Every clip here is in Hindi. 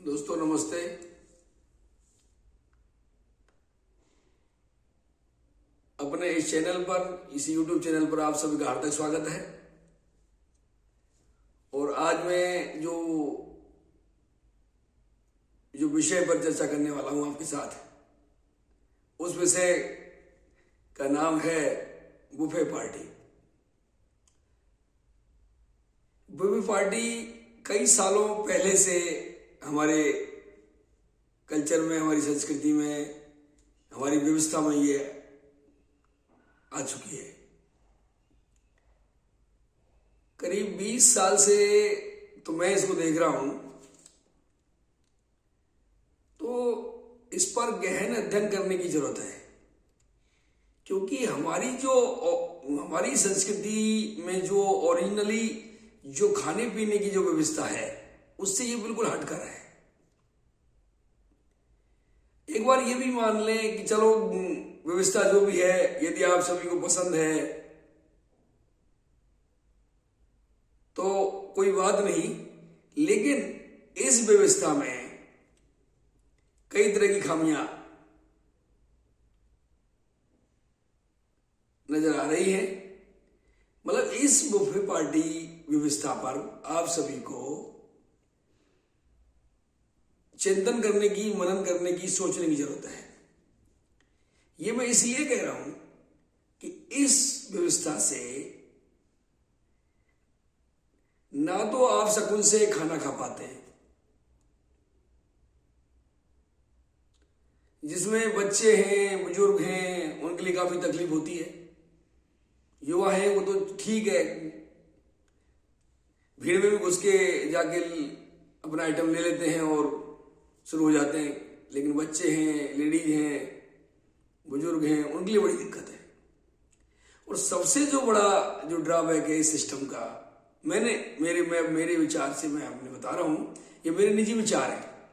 दोस्तों नमस्ते। अपने इस चैनल पर, इस YouTube चैनल पर आप सभी का हार्दिक स्वागत है। और आज मैं जो विषय पर चर्चा करने वाला हूं आपके साथ, उस विषय का नाम है बुफे पार्टी। बुफे पार्टी कई सालों पहले से हमारे कल्चर में, हमारी संस्कृति में, हमारी व्यवस्था में ये आ चुकी है। करीब 20 साल से तो मैं इसको देख रहा हूं। तो इस पर गहन अध्ययन करने की जरूरत है, क्योंकि हमारी संस्कृति में जो ओरिजिनली जो खाने पीने की जो व्यवस्था है, उससे ये बिल्कुल हटकर है। एक बार ये भी मान लें कि चलो व्यवस्था जो भी है, यदि आप सभी को पसंद है तो कोई बात नहीं, लेकिन इस व्यवस्था में कई तरह की खामियां नजर आ रही हैं। मतलब इस बुफे पार्टी व्यवस्था पर आप सभी को चिंतन करने की, मनन करने की, सोचने की जरूरत है। ये मैं इसलिए कह रहा हूं कि इस व्यवस्था से ना तो आप सुकून से खाना खा पाते हैं, जिसमें बच्चे हैं, बुजुर्ग हैं, उनके लिए काफी तकलीफ होती है। युवा है वो तो ठीक है, भीड़ में भी घुस के जाके अपना आइटम ले लेते हैं और शुरू हो जाते हैं। लेकिन बच्चे हैं, लेडीज हैं, बुजुर्ग हैं, उनके लिए बड़ी दिक्कत है। और सबसे जो बड़ा जो ड्रॉबैक है इस सिस्टम का, मेरे विचार से मैं आपने बता रहा हूं, ये मेरे निजी विचार है।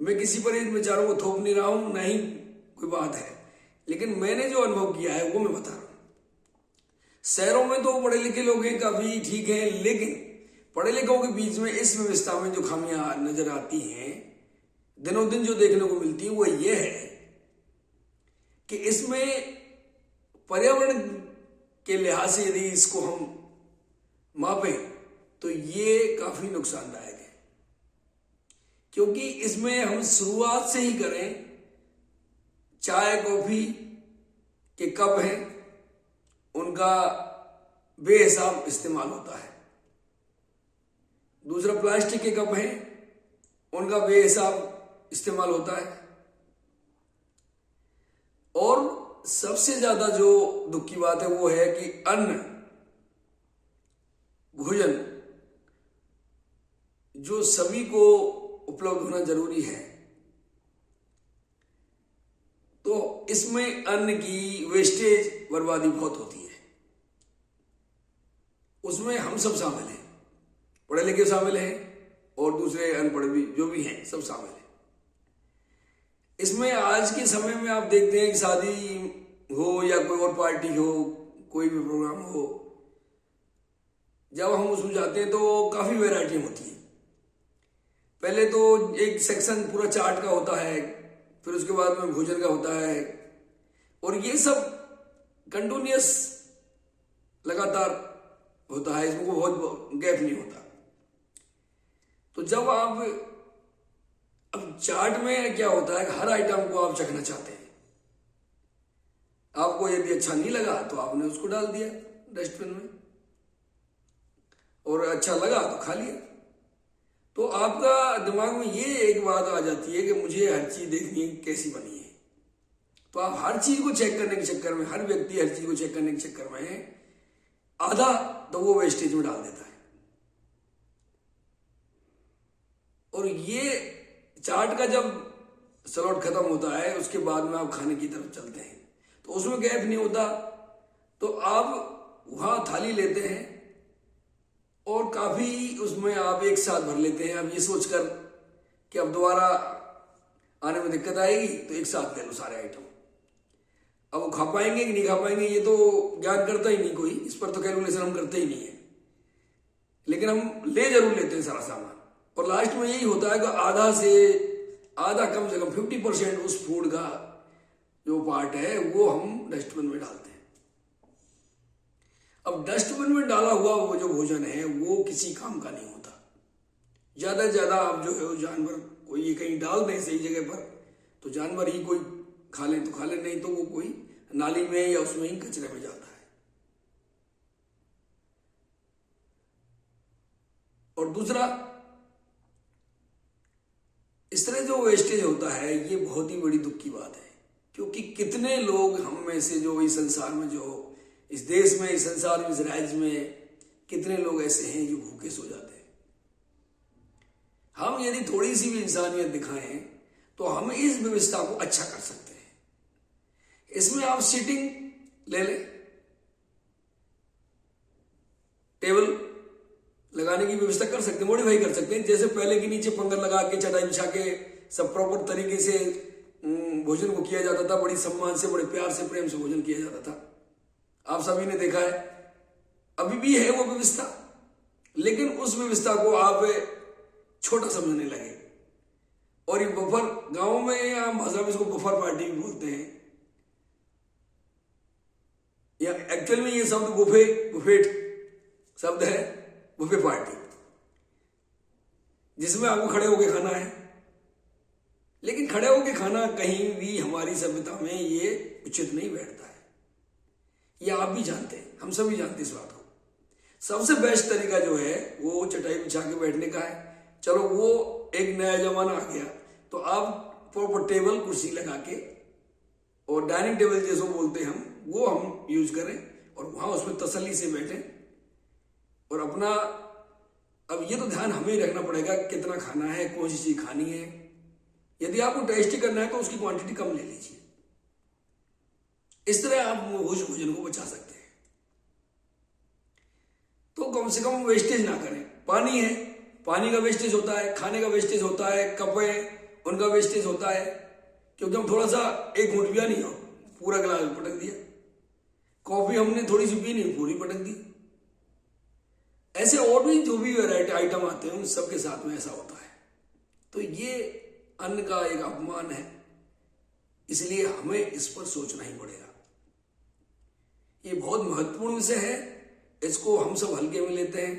मैं किसी पर इन विचारों को थोप नहीं रहा हूं, ना ही कोई बात है, लेकिन मैंने जो अनुभव किया है वो मैं बता रहा हूं। शहरों में तो पढ़े लिखे लोग हैं, काफी ठीक है, लेकिन पढ़े लिखों के बीच में इस व्यवस्था में जो खामियां नजर आती हैं, दिनों दिन जो देखने को मिलती है, वो ये है कि इसमें पर्यावरण के लिहाज से यदि इसको हम मापें तो ये काफी नुकसानदायक है। क्योंकि इसमें हम शुरुआत से ही करें, चाय कॉफी के कप हैं, उनका बेहिसाब इस्तेमाल होता है। दूसरा, प्लास्टिक के कप हैं, उनका बेहिसाब इस्तेमाल होता है। और सबसे ज्यादा जो दुख की बात है वो है कि अन्न, भोजन जो सभी को उपलब्ध होना जरूरी है, तो इसमें अन्न की वेस्टेज, बर्बादी बहुत होती है। उसमें हम सब शामिल हैं, पढ़े लिखे शामिल हैं और दूसरे अनपढ़ भी जो भी हैं, सब शामिल हैं। इसमें आज के समय में आप देखते हैं कि शादी हो या कोई और पार्टी हो, कोई भी प्रोग्राम हो, जब हम उसमें जाते हैं तो काफी वैरायटी होती है। पहले तो एक सेक्शन पूरा चाट का होता है, फिर उसके बाद में भोजन का होता है, और ये सब कंटिन्यूअस लगातार होता है, इसमें बहुत गैप नहीं होता। तो जब आप, अब चाट में क्या होता है, हर आइटम को आप चखना चाहते हैं। आपको यदि अच्छा नहीं लगा तो आपने उसको डाल दिया डस्टबिन में, और अच्छा लगा तो खा लिया। तो आपका दिमाग में ये एक बात आ जाती है कि मुझे हर चीज देखनी है कैसी बनी है। तो आप हर चीज को चेक करने के चक्कर में, हर व्यक्ति हर चीज को चेक करने के चक्कर में आधा तो वो वेस्टेज में डाल देता है। और ये चाट का जब सलौट खत्म होता है, उसके बाद में आप खाने की तरफ चलते हैं, तो उसमें गैप नहीं होता। तो आप वहां थाली लेते हैं और काफी उसमें आप एक साथ भर लेते हैं। अब ये सोचकर कि अब दोबारा आने में दिक्कत आएगी, तो एक साथ ले लो सारे आइटम। अब वो खा पाएंगे कि नहीं खा पाएंगे, ये तो ज्ञान करता ही नहीं कोई, इस पर तो कैलकुलेशन हम करते ही नहीं है। लेकिन हम ले जरूर लेते हैं सारा सामान। और लास्ट में यही होता है कि आधा से आधा, कम से कम 50% उस फूड का जो पार्ट है वो हम डस्टबिन में डालते हैं। अब डस्टबिन में डाला हुआ वो जो भोजन है वो किसी काम का नहीं होता। ज्यादा से ज्यादा आप जो है वो जानवर कोई ये कहीं डाल दें सही जगह पर तो जानवर ही कोई खा ले तो खा ले, नहीं तो वो कोई नाली में या उसमें ही कचरे में जाता है। और दूसरा, इस तरह जो वेस्टेज होता है ये बहुत ही बड़ी दुख की बात है, क्योंकि कितने लोग हम में से जो इस संसार में, जो इस देश में, इस संसार में, इस राज्य में कितने लोग ऐसे हैं जो भूखे सो जाते हैं। हम यदि थोड़ी सी भी इंसानियत दिखाएं तो हम इस व्यवस्था को अच्छा कर सकते हैं। इसमें आप सीटिंग ले लें, टेबल लगाने की व्यवस्था कर सकते हैं, मॉडिफाई कर सकते हैं। जैसे पहले के नीचे पंगल लगा के चटाई बिछा के सब प्रॉपर तरीके से भोजन को किया जाता था, बड़ी सम्मान से, बड़े प्यार से, प्रेम से भोजन किया जाता था। आप सभी ने देखा है, अभी भी है वो व्यवस्था, लेकिन उस व्यवस्था को आप छोटा समझने लगे। और ये बफर, गांव में या भाषा में इसको बफर पार्टी भी बोलते हैं, या एक्चुअल में ये शब्द बुफेट शब्द है, बुफे पार्टी, जिसमें आपको खड़े होके खाना है। लेकिन खड़े होके खाना कहीं भी हमारी सभ्यता में ये उचित नहीं बैठता है, ये आप भी जानते हैं, हम सभी जानते हैं इस बात को। सबसे बेस्ट तरीका जो है वो चटाई बिछा के बैठने का है। चलो वो एक नया जमाना आ गया, तो आप प्रॉपर टेबल कुर्सी लगा के और डाइनिंग टेबल जैसो बोलते हैं हम, वो हम यूज करें और वहां उसमें तसल्ली से बैठें और अपना, अब ये तो ध्यान हमें ही रखना पड़ेगा कितना खाना है, कौन सी चीज खानी है। यदि आपको टेस्टी करना है तो उसकी क्वांटिटी कम ले लीजिए। इस तरह आप भोजन को बचा सकते हैं। तो कम से कम वेस्टेज ना करें। पानी है, पानी का वेस्टेज होता है, खाने का वेस्टेज होता है, कप है उनका वेस्टेज होता है, क्योंकि हम थोड़ा सा एक घूंट पिया नहीं हो, पूरा गिलास पटक दिया। कॉफी हमने थोड़ी सी पी नहीं, पूरी पटक दी। ऐसे और भी जो भी वैरायटी आइटम आते हैं उन सबके साथ में ऐसा होता है। तो ये अन्न का एक अपमान है, इसलिए हमें इस पर सोचना ही पड़ेगा। ये बहुत महत्वपूर्ण विषय है, इसको हम सब हल्के में लेते हैं,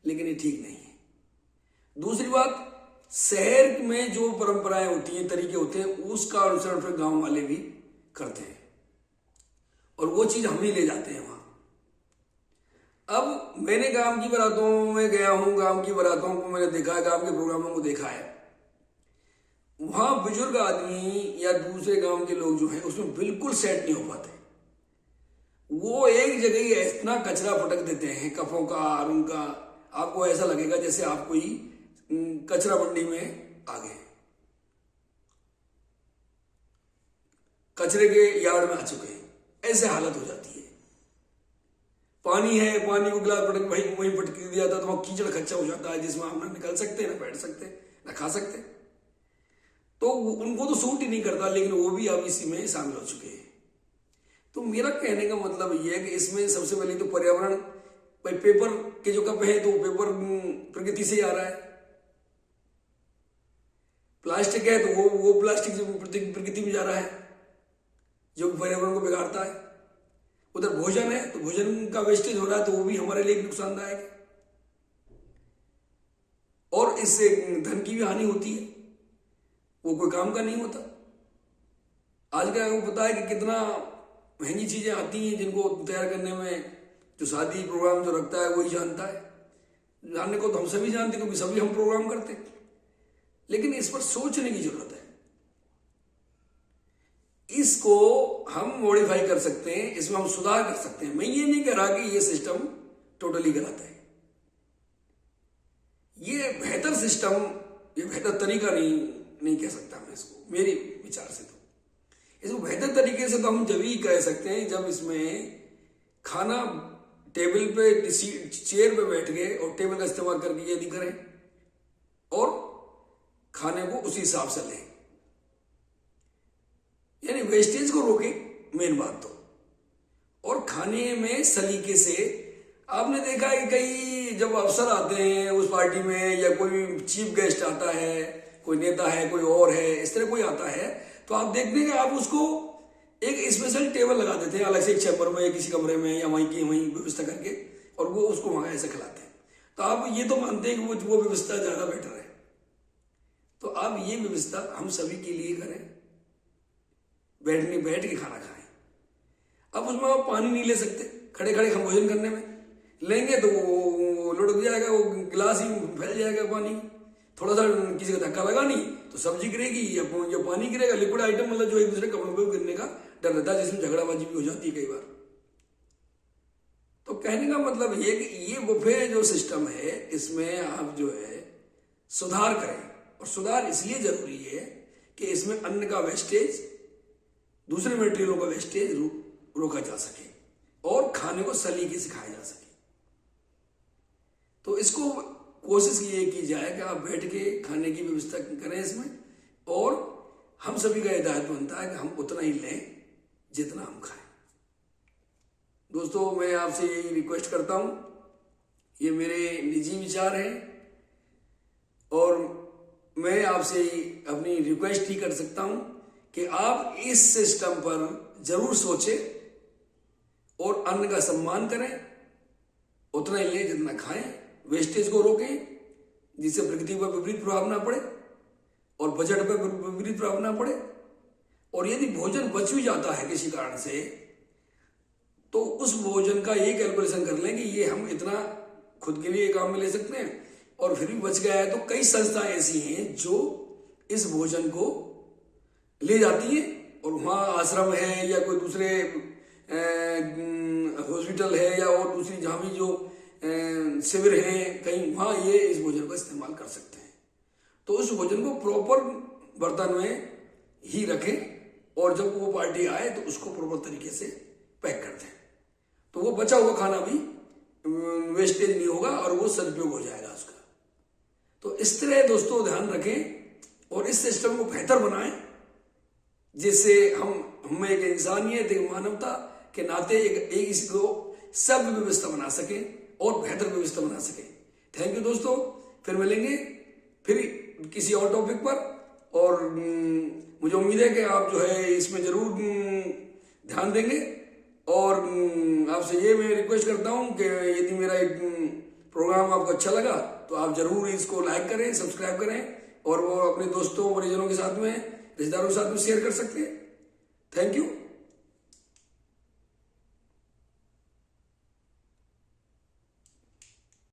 लेकिन ये ठीक नहीं है। दूसरी बात, शहर में जो परंपराएं होती हैं, तरीके होते हैं, उसका अनुसरण फिर गांव वाले भी करते हैं और वो चीज हम ही ले जाते हैं वहां। अब मैंने गांव की बारातों में गया हूं, गांव की बारातों को मैंने देखा है, गांव के प्रोग्रामों को देखा है। वहां बुजुर्ग आदमी या दूसरे गांव के लोग जो हैं उसमें बिल्कुल सेट नहीं हो पाते। वो एक जगह ही इतना कचरा पटक देते हैं, कफों का और उनका, आपको ऐसा लगेगा जैसे आप कोई कचरा मंडी में आ गए, कचरे के यार्ड में आ चुके हैं, ऐसे हालत हो जाती है। पानी है, पानी को गिलास पटक वहीं पटक दिया था तो वहां कीचड़ खच्चा हो जाता है, जिसमें आप ना निकल सकते, ना बैठ सकते, ना खा सकते। तो उनको तो सूट ही नहीं करता, लेकिन वो भी अब इसी में शामिल हो चुके हैं। तो मेरा कहने का मतलब ये है कि इसमें सबसे पहले तो पर्यावरण, भाई पेपर के जो कप है तो पेपर प्रकृति से ही आ रहा है, प्लास्टिक है तो वो प्लास्टिक जो प्रकृति में जा रहा है, जो पर्यावरण को बिगाड़ता है। उधर भोजन है तो भोजन का वेस्टेज हो रहा है, तो वो भी हमारे लिए नुकसानदायक है और इससे धन की भी हानि होती है, वो कोई काम का नहीं होता। आज का आपको पता है कि कितना महंगी चीजें आती हैं, जिनको तैयार करने में जो शादी प्रोग्राम जो रखता है वही जानता है। जानने को तो हम सभी जानते हैं, क्योंकि सभी हम प्रोग्राम करते हैं, लेकिन इस पर सोचने की जरूरत है। इसको हम मॉडिफाई कर सकते हैं, इसमें हम सुधार कर सकते हैं। मैं ये नहीं कह रहा कि ये सिस्टम टोटली गलत है, ये बेहतर सिस्टम, ये बेहतर तरीका नहीं कह सकता मैं इसको, मेरे विचार से। तो इसको बेहतर तरीके से तो हम जब ही कह सकते हैं जब इसमें खाना टेबल पे, चेयर पे बैठ गए और टेबल का इस्तेमाल करके यदि करें और खाने को उसी हिसाब से लें, यानी वेस्टेज को रोके, मेन बात तो। और खाने में सलीके से आपने देखा है कई जब अफसर आते हैं उस पार्टी में, या कोई चीफ गेस्ट आता है, कोई नेता है, कोई और है, इस तरह कोई आता है, तो आप देखने का आप उसको एक स्पेशल टेबल लगा देते हैं अलग से, एक चैम्बर में या किसी कमरे में, या वहीं की वहीं व्यवस्था करके, और वो उसको वहां ऐसे खिलाते हैं। तो आप ये तो मानते हैं कि वो व्यवस्था ज्यादा बेटर है। तो आप ये व्यवस्था हम सभी के लिए करें, बैठ के खाना खाएं। अब उसमें आप पानी नहीं ले सकते, खड़े खड़े हम भोजन करने में लेंगे तो वो लुढ़क जाएगा, वो गिलास ही फैल जाएगा पानी। थोड़ा सा किसी का धक्का लगा नहीं तो सब्जी गिरेगी या पानी गिरेगा, लिक्विड आइटम, मतलब जो एक दूसरे कपड़ों पर गिरने का डर रहता है, जिसमें झगड़ाबाजी भी हो जाती है कई बार। तो कहने का मतलब ये कि ये बुफे जो सिस्टम है, इसमें आप जो है सुधार करें। और सुधार इसलिए जरूरी है कि इसमें अन्न का वेस्टेज, दूसरे मटेरियलों का वेस्टेज रोका जा सके और खाने को सलीके से खाया जा सके। तो इसको कोशिश ये की जाए कि आप बैठ के खाने की व्यवस्था करें इसमें, और हम सभी का हिदायत बनता है कि हम उतना ही लें जितना हम खाएं। दोस्तों, मैं आपसे यही रिक्वेस्ट करता हूं, ये मेरे निजी विचार हैं और मैं आपसे अपनी रिक्वेस्ट ही कर सकता हूं कि आप इस सिस्टम पर जरूर सोचें और अन्न का सम्मान करें, उतना ही लें जितना खाएं, वेस्टेज को रोकें जिससे प्रकृति पर विपरीत प्रभाव ना पड़े और बजट पर विपरीत प्रभाव ना पड़े। और यदि भोजन बच भी जाता है किसी कारण से, तो उस भोजन का ये कैलकुलेशन कर लें कि ये हम इतना खुद के लिए काम में ले सकते हैं, और फिर भी बच गया है तो कई संस्थाएं ऐसी हैं जो इस भोजन को ले जाती हैं, और वहाँ आश्रम है या कोई दूसरे हॉस्पिटल है या और दूसरी जहाँ भी जो शिविर हैं कहीं, वहाँ ये इस भोजन का इस्तेमाल कर सकते हैं। तो उस भोजन को प्रॉपर बर्तन में ही रखें और जब वो पार्टी आए तो उसको प्रॉपर तरीके से पैक कर दें, तो वो बचा हुआ खाना भी वेस्टेज नहीं होगा और वो सदुपयोग हो जाएगा उसका। तो इस तरह दोस्तों ध्यान रखें और इस सिस्टम को बेहतर बनाएं, जिससे हम एक इंसानियत, एक मानवता के नाते एक इसको सब व्यवस्था बना सकें और बेहतर व्यवस्था बना सकें। थैंक यू दोस्तों, फिर मिलेंगे फिर किसी और टॉपिक पर, और मुझे उम्मीद है कि आप जो है इसमें जरूर ध्यान देंगे। और आपसे ये मैं रिक्वेस्ट करता हूं कि यदि मेरा एक प्रोग्राम आपको अच्छा लगा तो आप जरूर इसको लाइक करें, सब्सक्राइब करें, और वो अपने दोस्तों परिजनों के साथ में, रिश्तेदारों के साथ में शेयर कर सकते हैं। Thank you.